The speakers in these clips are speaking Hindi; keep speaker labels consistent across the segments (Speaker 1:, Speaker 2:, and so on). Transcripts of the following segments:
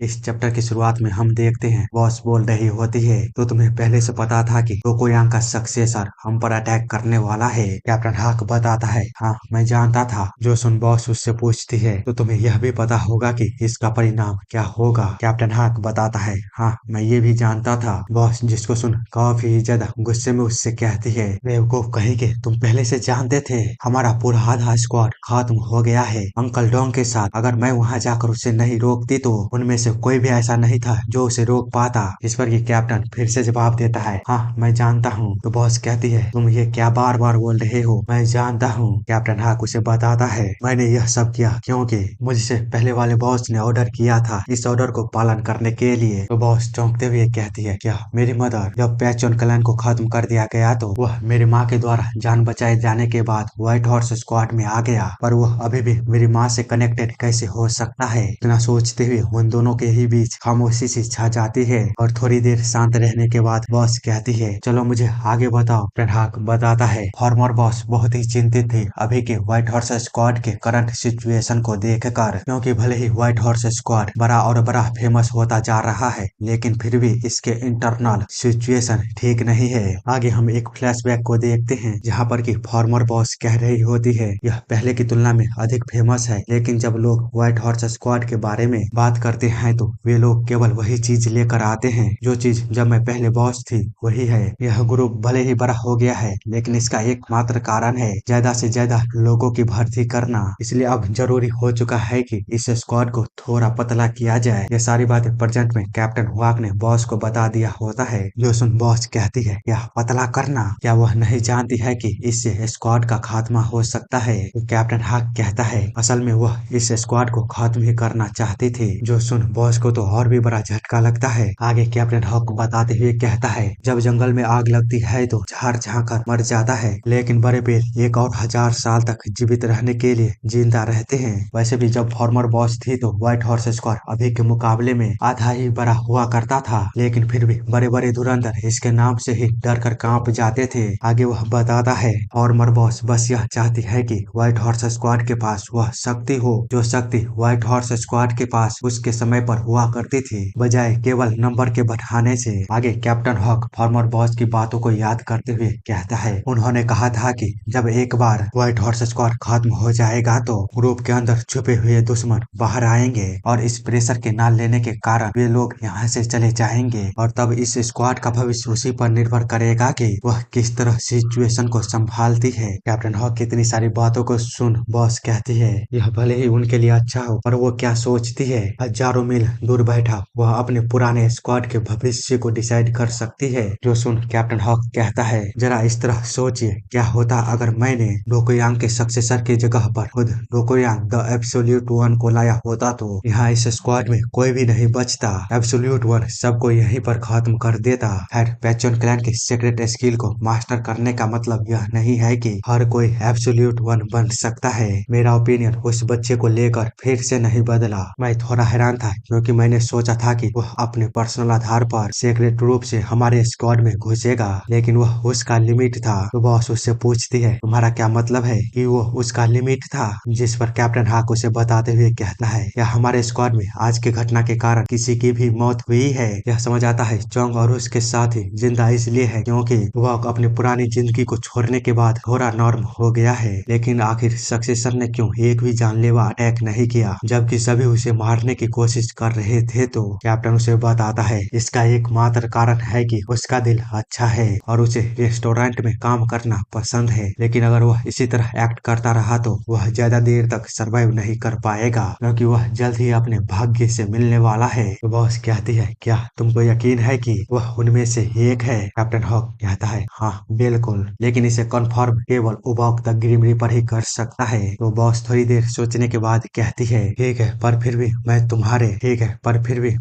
Speaker 1: इस चैप्टर की शुरुआत में हम देखते हैं बॉस बोल रही होती है, तो तुम्हें पहले से पता था कि डोकोयांग का सक्सेसर हम पर अटैक करने वाला है। कैप्टन हाक बताता है, हाँ मैं जानता था। जो सुन बॉस उससे पूछती है, तो तुम्हें यह भी पता होगा कि इसका परिणाम क्या होगा। कैप्टन हाक बताता है, हाँ मैं ये भी जानता था। बॉस जिसको सुन काफी ज्यादा गुस्से में उससे कहती है, बेवकूफ कहेंगे, तुम पहले से जानते थे हमारा पूरा आधा स्क्वाड खत्म हो गया है अंकल डोंग के साथ। अगर मैं वहां जाकर उसे नहीं रोकती तो उनमें से कोई भी ऐसा नहीं था जो उसे रोक पाता। इस पर ये कैप्टन फिर से जवाब देता है, हाँ मैं जानता हूँ। तो बॉस कहती है, तुम ये क्या बार बार बोल रहे हो, मैं जानता हूँ। कैप्टन हाक उसे बताता है, मैंने यह सब किया क्योंकि मुझसे पहले वाले बॉस ने ऑर्डर किया था इस ऑर्डर को पालन करने के लिए। तो बॉस चौंकते हुए कहती है, क्या मेरी मदर? जब पैचन क्लैन को खत्म कर दिया गया तो वह मेरी माँ के द्वारा जान बचाए जाने के बाद व्हाइट हॉर्स स्क्वाड में आ गया, पर वह अभी भी मेरी माँ से कनेक्टेड कैसे हो सकता है? इतना सोचते हुए उन दोनों के ही बीच खामोशी सी छा जाती है और थोड़ी देर शांत रहने के बाद बॉस कहती है, चलो मुझे आगे बताओ। प्रहाक बताता है, फॉर्मर बॉस बहुत ही चिंतित थे अभी के व्हाइट हॉर्स स्क्वाड के करंट सिचुएशन को देखकर, क्योंकि भले ही व्हाइट हॉर्स स्क्वाड बड़ा और बड़ा फेमस होता जा रहा है, लेकिन फिर भी इसके इंटरनल सिचुएशन ठीक नहीं है। आगे हम एक फ्लैशबैक को देखते हैं जहाँ पर कि फॉर्मर बॉस कह रही होती है, यह पहले की तुलना में अधिक फेमस है, लेकिन जब लोग व्हाइट हॉर्स स्क्वाड के बारे में बात करते हैं तो वे लोग केवल वही चीज लेकर आते हैं जो चीज जब मैं पहले बॉस थी वही है। यह ग्रुप भले ही बड़ा हो गया है, लेकिन इसका एकमात्र कारण है ज्यादा से ज्यादा लोगों की भर्ती करना। इसलिए अब जरूरी हो चुका है कि इस स्क्वाड को थोड़ा पतला किया जाए। ये सारी बातें प्रेजेंट में कैप्टन हुआक ने बॉस को बता दिया होता है। जो सुन बॉस कहती है, यह पतला करना, क्या वह नहीं जानती है कि इससे स्क्वाड का खात्मा हो सकता है? तो कैप्टन हाक कहता है, असल में वह इस स्क्वाड को खत्म ही करना चाहती थी। जो सुन बॉस को तो और भी बड़ा झटका लगता है। आगे कैप्टन हॉक बताते हुए कहता है, जब जंगल में आग लगती है तो झाड़ झांकर मर जाता है, लेकिन बड़े पेड़ एक और 1000 साल तक जीवित रहने के लिए जिंदा रहते हैं। वैसे भी जब फॉर्मर बॉस थी तो व्हाइट हॉर्स स्क्वाड अभी के मुकाबले में आधा ही बड़ा हुआ करता था, लेकिन फिर भी बड़े बड़े धुरंधर इसके नाम से ही डर कर कांप जाते थे। आगे वह बताता है, फॉर्मर बॉस बस यह चाहती है कि व्हाइट हॉर्स स्क्वाड के पास वह शक्ति हो जो शक्ति व्हाइट हॉर्स स्क्वाड के पास उसके समय पर हुआ करती थी, बजाय केवल नंबर के बढ़ाने से। आगे कैप्टन हॉक फॉर्मर बॉस की बातों को याद करते हुए कहता है, उन्होंने कहा था कि जब एक बार व्हाइट हॉर्स स्क्वाड खत्म हो जाएगा तो ग्रुप के अंदर छुपे हुए दुश्मन बाहर आएंगे और इस प्रेशर के ना लेने के कारण वे लोग यहाँ से चले जाएंगे, और तब इस स्क्वाड का भविष्य उसी पर निर्भर करेगा कि वह किस तरह सिचुएशन को संभालती है। कैप्टन हॉक की इतनी सारी बातों को सुन बॉस कहती है, यह भले ही उनके लिए अच्छा हो, पर वो क्या सोचती है, हजारों मील दूर बैठा वह अपने पुराने स्क्वाड के भविष्य को डिसाइड कर सकती है। जो सुन कैप्टन हॉक कहता है, जरा इस तरह सोचिए, क्या होता अगर मैंने डोकोयांग के सक्सेसर की जगह पर खुद डोकोयांग द एब्सोल्यूट वन को लाया होता तो यहाँ इस स्क्वाड में कोई भी नहीं बचता। एब्सोल्यूट वन सबको यहीं पर खत्म कर देता। खैर, पैचन क्लैन के सीक्रेट स्किल को मास्टर करने का मतलब यह नहीं है कि हर कोई एब्सोल्यूट वन बन सकता है। मेरा ओपिनियन उस बच्चे को लेकर फिर से नहीं बदला। मैं थोड़ा हैरान था क्योंकि मैंने सोचा था कि वह अपने पर्सनल आधार पर सीक्रेट रूप से हमारे स्क्वाड में घुसेगा, लेकिन वह उसका लिमिट था। तो बॉस उससे पूछती है, तुम्हारा क्या मतलब है कि वो उसका लिमिट था? जिस पर कैप्टन हाक उसे बताते हुए कहता है, क्या हमारे स्क्वाड में आज की घटना के कारण किसी की भी मौत हुई है? यह समझ आता है चोंग और उसके साथ ही जिंदा इसलिए है क्योंकि वह अपनी पुरानी जिंदगी को छोड़ने के बाद थोड़ा नॉर्म हो गया है, लेकिन आखिर सक्सेसर ने क्यों एक भी जानलेवा अटैक नहीं किया जबकि सभी उसे मारने की कोशिश कर रहे थे? तो कैप्टन उसे बताता है, इसका एकमात्र कारण है कि उसका दिल अच्छा है और उसे रेस्टोरेंट में काम करना पसंद है, लेकिन अगर वह इसी तरह एक्ट करता रहा तो वह ज्यादा देर तक सरवाइव नहीं कर पाएगा क्योंकि वह जल्द ही अपने भाग्य से मिलने वाला है। तो बॉस कहती है, क्या तुमको यकीन है कि वह उनमें से एक है? कैप्टन हॉक कहता है, हाँ बिल्कुल, लेकिन इसे कंफर्म केवल उबॉक द ग्रिम रीपर ही कर सकता है। तो बॉस थोड़ी देर सोचने के बाद कहती है, ठीक है, पर फिर भी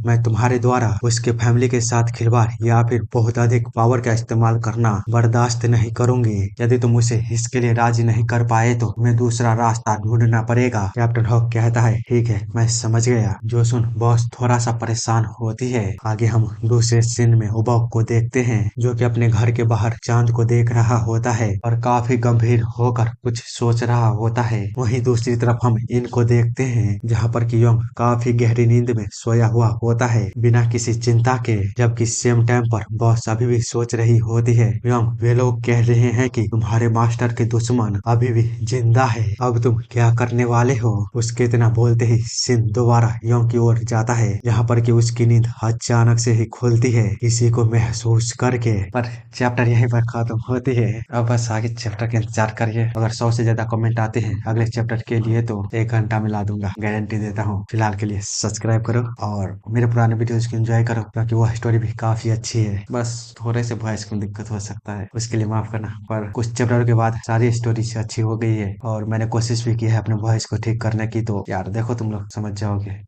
Speaker 1: मैं तुम्हारे द्वारा उसके फैमिली के साथ खिलवाड़ या फिर बहुत अधिक पावर का इस्तेमाल करना बर्दाश्त नहीं करूंगी। यदि तुम उसे इसके लिए राजी नहीं कर पाए तो तुम्हें दूसरा रास्ता ढूंढना पड़ेगा। कैप्टन हॉक कहता है, ठीक है, मैं समझ गया। जो सुन बॉस थोड़ा सा परेशान होती है। आगे हम दूसरे सीन में उबॉक को देखते हैं जो कि अपने घर के बाहर चांद को देख रहा होता है और काफी गंभीर होकर कुछ सोच रहा होता है। वहीं दूसरी तरफ हम इनको देखते हैं जहाँ पर कि योंग काफी गहरी नींद में सोया हुआ होता है बिना किसी चिंता के, जबकि सेम टाइम पर बॉस अभी भी सोच रही होती है यंग वे लोग कह रहे हैं कि तुम्हारे मास्टर के दुश्मन अभी भी जिंदा है, अब तुम क्या करने वाले हो। उसके इतना बोलते ही सिन दोबारा यंग की ओर जाता है, जहाँ पर कि उसकी नींद अचानक से ही खुलती है किसी को महसूस करके। पर चैप्टर यहीं पर खत्म होती है। अब बस आगे चैप्टर का इंतजार करिए। अगर 100 से ज्यादा कमेंट आते हैं अगले चैप्टर के लिए तो 1 घंटा मिला दूंगा, गारंटी देता हूँ। फिलहाल के लिए सब्सक्राइब करो और मेरे पुराने वीडियोज को एंजॉय करो, क्योंकि वह स्टोरी भी काफी अच्छी है। बस थोड़े से वॉइस में दिक्कत हो सकता है, उसके लिए माफ करना। पर कुछ चैप्टर के बाद सारी स्टोरी अच्छी हो गई है और मैंने कोशिश भी की है अपने वॉइस को ठीक करने की, तो यार देखो तुम लोग समझ जाओगे।